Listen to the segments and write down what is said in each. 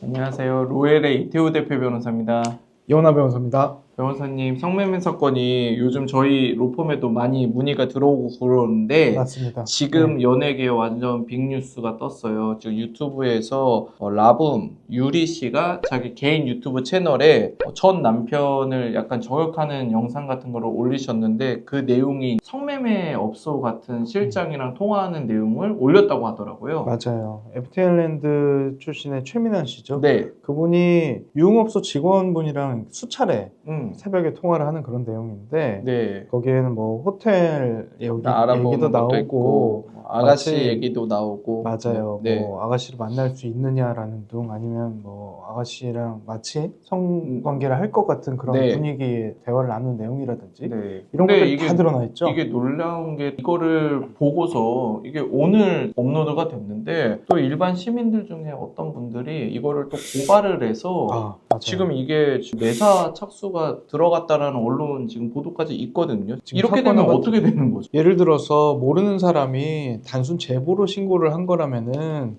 안녕하세요. 로엘의 이태호 대표 변호사입니다. 이원하 변호사입니다. 변호사님, 성매매 사건이 요즘 저희 로펌에도 많이 문의가 들어오고 그러는데 맞습니다. 지금 연예계에 완전 빅뉴스가 떴어요. 지금 유튜브에서 라붐 유리 씨가 자기 개인 유튜브 채널에 전 남편을 약간 저격하는 영상 같은 거를 올리셨는데 그 내용이 성매매 업소 같은 실장이랑 통화하는 내용을 올렸다고 하더라고요. 맞아요. FTA일랜드 출신의 최민환 씨죠. 네. 그분이 유흥업소 직원분이랑 수차례 음. 새벽에 통화를 하는 그런 내용인데 네. 거기에는 뭐 호텔 얘기도 알아보는 것도 나오고 있고, 아가씨 마치- 얘기도 나오고. 맞아요. 네. 뭐 아가씨를 만날 수 있느냐라는 둥 아니면 뭐 아가씨랑 마치 성관계를 할 것 같은 그런 네. 분위기의 대화를 나누는 내용이라든지 네. 이런 근데 것들이 다 드러나 있죠. 이게 놀라운 게 이거를 보고서 이게 오늘 업로드가 됐는데 또 일반 시민들 중에 어떤 분들이 이거를 또 고발을 해서 맞아요. 지금 이게 매사 착수가 들어갔다라는 언론 지금 보도까지 있거든요. 지금 이렇게 사건은 되면 어떻게 되는 거죠? 예를 들어서 모르는 사람이 단순 제보로 신고를 한 거라면은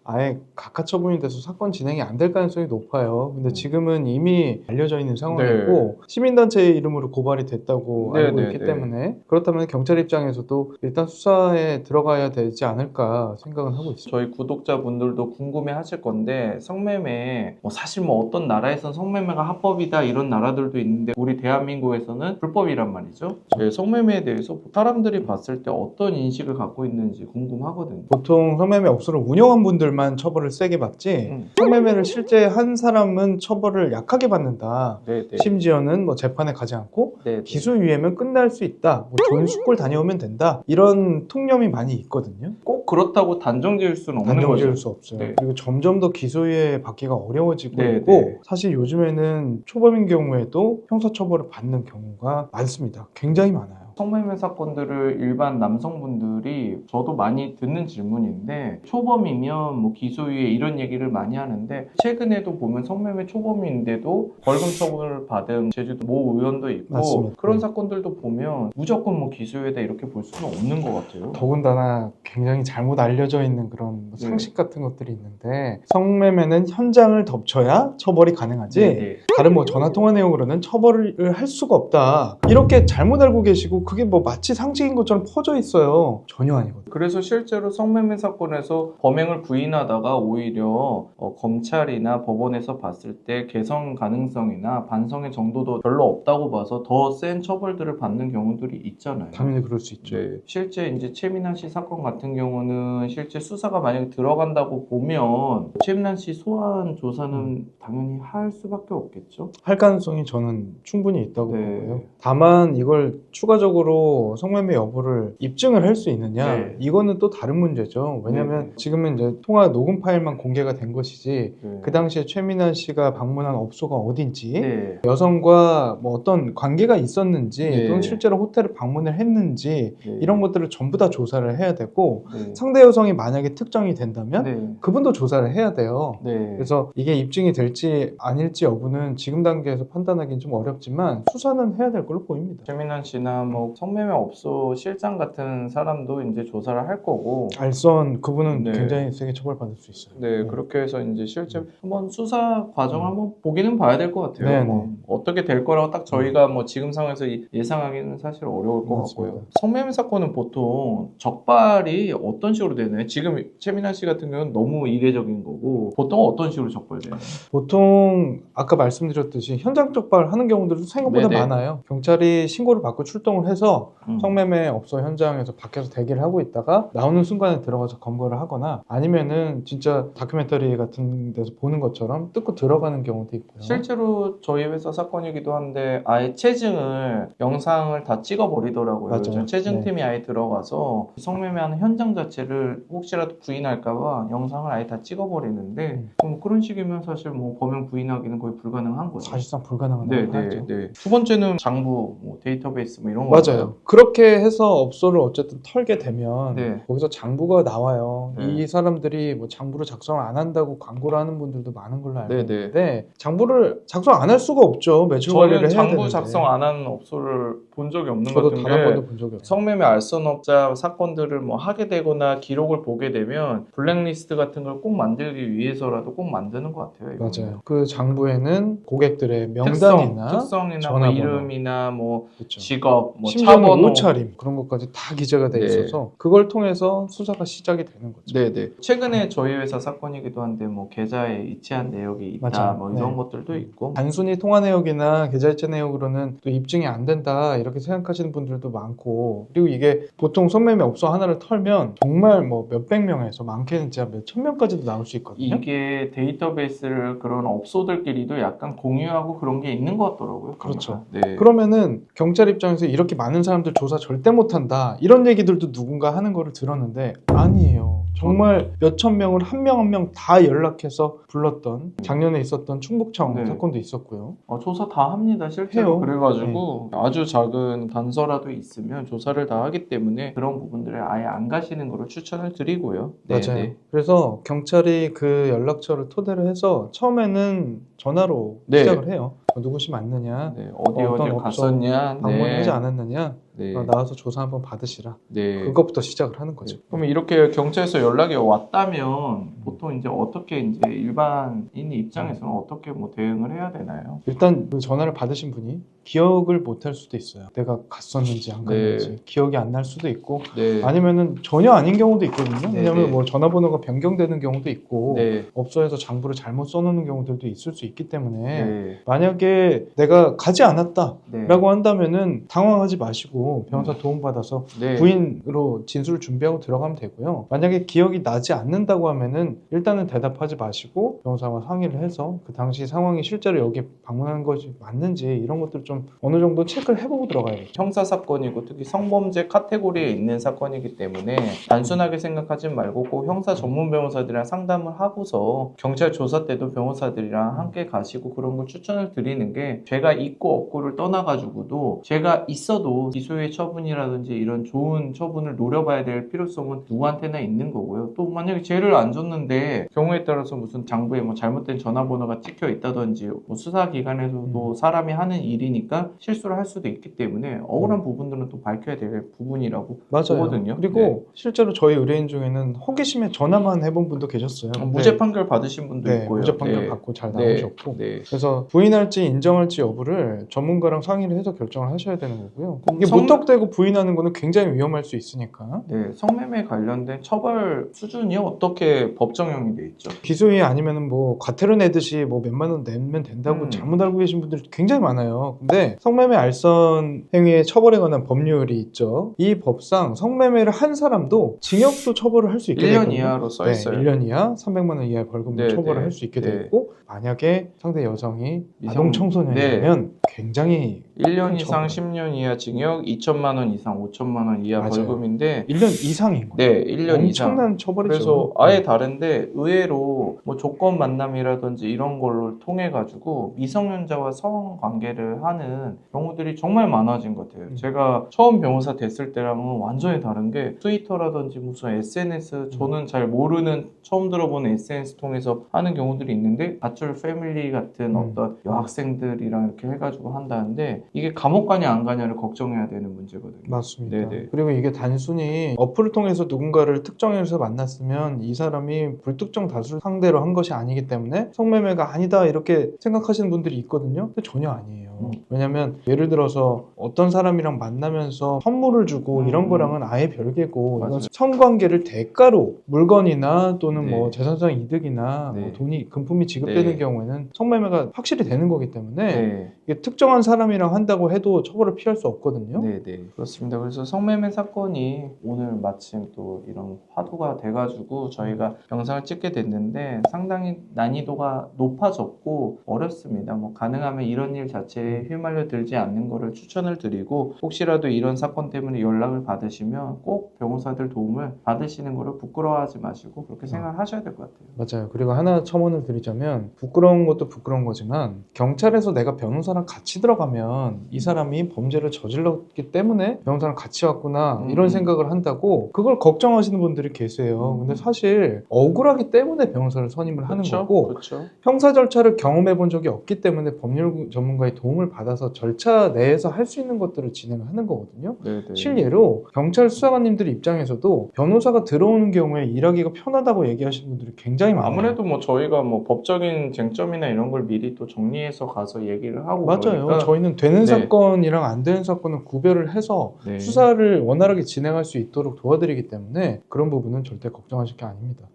아예 각하처분이 돼서 사건 진행이 안 될 가능성이 높아요. 근데 지금은 이미 알려져 있는 상황이고 시민단체의 이름으로 고발이 됐다고 네, 알고 네, 있기 네. 때문에 그렇다면 경찰 입장에서도 일단 수사에 들어가야 되지 않을까 생각은 하고 있습니다. 저희 구독자분들도 궁금해 하실 건데 성매매 사실 어떤 나라에선 성매매가 합법이다 이런 나라들도 있는데 우리 대한민국에서는 불법이란 말이죠. 성매매에 대해서 사람들이 봤을 때 어떤 인식을 갖고 있는지 궁금하거든요. 보통 성매매 업소를 운영한 분들만 처벌을 세게 받지 성매매를 실제 한 사람은 처벌을 약하게 받는다. 네, 네. 심지어는 뭐 재판에 가지 않고 네, 네. 기소유예면 끝날 수 있다. 뭐 존숙골 다녀오면 된다. 이런 통념이 많이 있거든요. 꼭 그렇다고 단정 지을 수는 없는 단정 거죠. 지을 수 없어요. 네. 그리고 점점 더 기소유예 받기가 어려워지고 네, 있고 네. 사실 요즘에는 초범인 경우에도 형사처벌을 받는 경우가 많습니다. 굉장히 많아요. 성매매 사건들을 일반 남성분들이 저도 많이 듣는 질문인데 초범이면 기소유예 이런 얘기를 많이 하는데 최근에도 보면 성매매 초범인데도 벌금 처분을 받은 제주도 모 의원도 있고 맞습니다. 그런 사건들도 보면 무조건 기소유예다 이렇게 볼 수는 없는 것 같아요. 더군다나 굉장히 잘못 알려져 있는 그런 네. 상식 같은 것들이 있는데 성매매는 현장을 덮쳐야 처벌이 가능하지 네, 네. 다른 전화통화 내용으로는 처벌을 할 수가 없다. 이렇게 잘못 알고 계시고 그게 마치 상식인 것처럼 퍼져 있어요. 전혀 아니거든요. 그래서 실제로 성매매 사건에서 범행을 부인하다가 오히려 검찰이나 법원에서 봤을 때 개성 가능성이나 반성의 정도도 별로 없다고 봐서 더 센 처벌들을 받는 경우들이 있잖아요. 당연히 그럴 수 있죠. 네. 실제 이제 최민환 씨 사건 같은 경우는 실제 수사가 만약에 들어간다고 보면 최민환 씨 소환 조사는 당연히 할 수밖에 없겠죠. 할 가능성이 저는 충분히 있다고 네. 보고요. 다만 이걸 추가적으로 성매매 여부를 입증을 할 수 있느냐 네. 이거는 또 다른 문제죠. 왜냐하면 네. 지금은 이제 통화 녹음 파일만 공개가 된 것이지 네. 그 당시에 최민환 씨가 방문한 업소가 어딘지 네. 여성과 어떤 관계가 있었는지 네. 또는 실제로 호텔을 방문을 했는지 네. 이런 것들을 전부 다 조사를 해야 되고 네. 상대 여성이 만약에 특정이 된다면 네. 그분도 조사를 해야 돼요. 네. 그래서 이게 입증이 될지 아닐지 여부는 지금 단계에서 판단하기는 좀 어렵지만 수사는 해야 될 걸로 보입니다. 최민환 씨나 성매매 업소 실장 같은 사람도 이제 조사를 할 거고. 알선 그분은 네. 굉장히 세게 처벌받을 수 있어요. 네, 그렇게 해서 이제 실제 한번 수사 과정을 한번 보기는 봐야 될 것 같아요. 네네. 어떻게 될 거라고 딱 저희가 지금 상황에서 예상하기는 사실 어려울 것 맞습니다. 같고요. 성매매 사건은 보통 적발이 어떤 식으로 되나요? 지금 최민환 씨 같은 경우는 너무 이례적인 거고 보통 어떤 식으로 적발되나요? 보통 아까 말씀드렸듯이 현장 적발하는 경우들도 생각보다 네네. 많아요. 경찰이 신고를 받고 출동을 해서 성매매 업소 현장에서 밖에서 대기를 하고 있다가 나오는 순간에 들어가서 검거를 하거나 아니면은 진짜 다큐멘터리 같은 데서 보는 것처럼 뜯고 들어가는 경우도 있고요. 실제로 저희 회사 사건이기도 한데 아예 체증을 영상을 다 찍어버리더라고요. 맞아요. 요즘 체증팀이 아예 들어가서 성매매하는 현장 자체를 혹시라도 부인할까봐 영상을 아예 다 찍어버리는데 그런 식이면 사실 범행 부인하기는 거의 불가능한 거죠. 사실상 불가능한 네, 하죠. 네, 네. 두 번째는 장부, 데이터베이스 이런 거. 맞아요. 맞아요. 그렇게 해서 업소를 어쨌든 털게 되면 네. 거기서 장부가 나와요. 네. 이 사람들이 뭐 장부를 작성을 안 한다고 광고를 하는 분들도 많은 걸로 알고 네, 있는데 장부를 작성 안 할 수가 없죠. 매출 관리를 저는 해야 장부 되는데. 작성 안 하는 업소를 본 적이 없는 것 저도 같은 단 한 번도 게 본 적이 없어요. 성매매 알선업자 사건들을 뭐 하게 되거나 기록을 보게 되면 블랙리스트 같은 걸 꼭 만들기 위해서라도 꼭 만드는 것 같아요. 이거는. 맞아요. 그 장부에는 고객들의 명단이나 특성이나 뭐 전화번호, 이름이나 뭐 그렇죠. 직업, 뭐 심지어는 차번호. 옷차림 그런 것까지 다 기재가 돼 네. 있어서 그걸 통해서 수사가 시작이 되는 거죠. 네네. 최근에 저희 회사 사건이기도 한데 뭐 계좌에 이체한 내역이 있다, 맞아요. 뭐 이런 네. 것들도 있고. 단순히 통화 내역이나 계좌이체 내역으로는 또 입증이 안 된다 이렇게 생각하시는 분들도 많고 그리고 이게 보통 성매매 업소 하나를 털면 정말 뭐 몇백 명에서 많게는 진짜 몇천 명까지도 나올 수 있거든요. 이게 데이터베이스를 그런 업소들끼리도 약간 공유하고 그런 게 있는 것 같더라고요. 그렇죠. 보니까. 네. 그러면은 경찰 입장에서 이렇게 많은 사람들 조사 절대 못한다 이런 얘기들도 누군가 하는 거를 들었는데 아니에요. 정말 몇천 명을 한 명 한 명 다 연락해서 불렀던 작년에 있었던 충북청 네. 사건도 있었고요. 조사 다 합니다. 실제로 해요. 그래가지고 아주 작은 단서라도 있으면 조사를 다 하기 때문에 그런 부분들을 아예 안 가시는 거를 추천을 드리고요. 네, 맞아요. 네. 그래서 경찰이 그 연락처를 토대로 해서 처음에는 전화로 네. 시작을 해요. 누구시 맞느냐, 네, 어디 어떤 업소 갔었냐, 방문하지 네. 않았느냐, 네. 나와서 조사 한번 받으시라. 네. 그것부터 시작을 하는 거죠. 그러면 이렇게 경찰에서 연락이 왔다면 보통 이제 어떻게 이제 일반인 입장에서는 어떻게 뭐 대응을 해야 되나요? 일단 그 전화를 받으신 분이 기억을 못 할 수도 있어요. 내가 갔었는지 안 갔는지 네. 기억이 안 날 수도 있고 네. 아니면은 전혀 아닌 경우도 있거든요. 네, 왜냐하면 네. 뭐 전화번호가 변경되는 경우도 있고 네. 업소에서 장부를 잘못 써놓는 경우들도 있을 수 있기 때문에 네. 만약에 내가 가지 않았다라고 네. 한다면은 당황하지 마시고 변호사 도움받아서 네. 부인으로 진술을 준비하고 들어가면 되고요. 만약에 기억이 나지 않는다고 하면은 일단은 대답하지 마시고 변호사와 상의를 해서 그 당시 상황이 실제로 여기 방문한 것이 맞는지 이런 것들 좀 어느 정도 체크를 해보고 들어가야겠죠. 형사 사건이고 특히 성범죄 카테고리에 있는 사건이기 때문에 단순하게 생각하지 말고 꼭 형사 전문 변호사들이랑 상담을 하고서 경찰 조사 때도 변호사들이랑 함께 가시고 그런 걸 추천을 드리는 게 죄가 있고 없고를 떠나가지고도 죄가 있어도 기소의 처분이라든지 이런 좋은 처분을 노려봐야 될 필요성은 누구한테나 있는 거고요. 또 만약에 죄를 안 줬는데 경우에 따라서 무슨 장부에 뭐 잘못된 전화번호가 찍혀 있다든지 뭐 수사기관에서도 사람이 하는 일이니까 실수를 할 수도 있기 때문에 억울한 부분들은 또 밝혀야 될 부분이라고 맞아요. 보거든요. 그리고 네. 실제로 저희 의뢰인 중에는 호기심에 전화만 해본 분도 계셨어요. 무죄 판결 받으신 분도 네, 있고요. 무죄 판결 네. 받고 잘 네. 나오셨고 네. 그래서 부인할지 인정할지 여부를 전문가랑 상의를 해서 결정을 하셔야 되는 거고요. 이게 성- 무턱대고 부인하는 거는 굉장히 위험할 수 있으니까 네, 성매매 관련된 처벌 수준이 어떻게 법정형이 돼 있죠? 기소유예 아니면은 뭐 과태료 내듯이 뭐 몇만 원 내면 된다고 잘못 알고 계신 분들이 굉장히 많아요. 근데 성매매 알선 행위의 처벌에 관한 법률이 있죠. 이 법상 성매매를 한 사람도 징역도 처벌을 할 수 있게 1년 되거든요. 이하로 써 네, 있어요. 1년 이하 300만 원 이하의 벌금을 네, 처벌을 네, 할 수 있게 네. 되어 있고 만약에 상대 여성이 미성- 아동 청소년이라면 굉장히 1년 큰 이상 처벌. 10년 이하 징역, 2천만 원 이상 5천만 원 이하 맞아요. 벌금인데 1년 이상인 거예요. 네, 1년 이상. 엄청난 처벌이죠. 그래서 아예 다른데 의외로 뭐 조건 만남이라든지 이런 걸로 통해 가지고 미성년자와 성관계를 하는 경우들이 정말 많아진 것 같아요. 제가 처음 변호사 됐을 때랑은 완전히 다른 게 트위터라든지 무슨 SNS 저는 잘 모르는 처음 들어보는 SNS 통해서 하는 경우들이 있는데 밧줄 패밀리 같은 어떤 여학생들이랑 이렇게 해가지고 한다는데 이게 감옥 가냐 안 가냐를 걱정해야 되는 문제거든요. 맞습니다. 네네. 그리고 이게 단순히 어플을 통해서 누군가를 특정해서 만났으면 이 사람이 불특정 다수를 상대로 한 것이 아니기 때문에 성매매가 아니다 이렇게 생각하시는 분들이 있거든요. 근데 전혀 아니에요. 왜냐면 예를 들어서 어떤 사람이랑 만나면서 선물을 주고 이런 거랑은 아예 별개고 맞아요. 이건 성관계를 대가로 물건이나 또는 네. 뭐 재산상 이득이나 네. 뭐 돈이 금품이 지급되는 네. 경우에는 성매매가 확실히 되는 거기 때문에 네. 이게 특정한 사람이랑 한다고 해도 처벌을 피할 수 없거든요. 네네. 그렇습니다. 그래서 성매매 사건이 오늘 마침 또 이런 화두가 돼가지고 저희가 영상을 찍게 됐는데 상당히 난이도가 높아졌고 어렵습니다. 뭐 가능하면 이런 일 자체에 휘말려 들지 않는 거를 추천을 드리고 혹시라도 이런 사건 때문에 연락을 받으시면 꼭 변호사들 도움을 받으시는 거를 부끄러워하지 마시고 그렇게 생각을 하셔야 될 것 같아요. 맞아요. 그리고 하나 첨언을 드리자면 부끄러운 것도 부끄러운 거지만 경찰에서 내가 변호사랑 같이 들어가면 보면 이 사람이 범죄를 저질렀기 때문에 변호사랑 같이 왔구나 음. 이런 생각을 한다고 그걸 걱정하시는 분들이 계세요. 근데 사실 억울하기 때문에 변호사를 선임을 하는 그렇죠. 거고 그렇죠. 형사 절차를 경험해 본 적이 없기 때문에 법률 전문가의 도움을 받아서 절차 내에서 할 수 있는 것들을 진행을 하는 거거든요. 네네. 실례로 경찰 수사관님들 입장에서도 변호사가 들어오는 경우에 일하기가 편하다고 얘기하시는 분들이 굉장히 많아요. 아무래도 뭐 저희가 뭐 법적인 쟁점이나 이런 걸 미리 또 정리해서 가서 얘기를 하고 맞아요. 그러니까 저희는 되는 네. 사건이랑 안 되는 사건을 구별을 해서 네. 수사를 원활하게 진행할 수 있도록 도와드리기 때문에 그런 부분은 절대 걱정하실 게 아닙니다.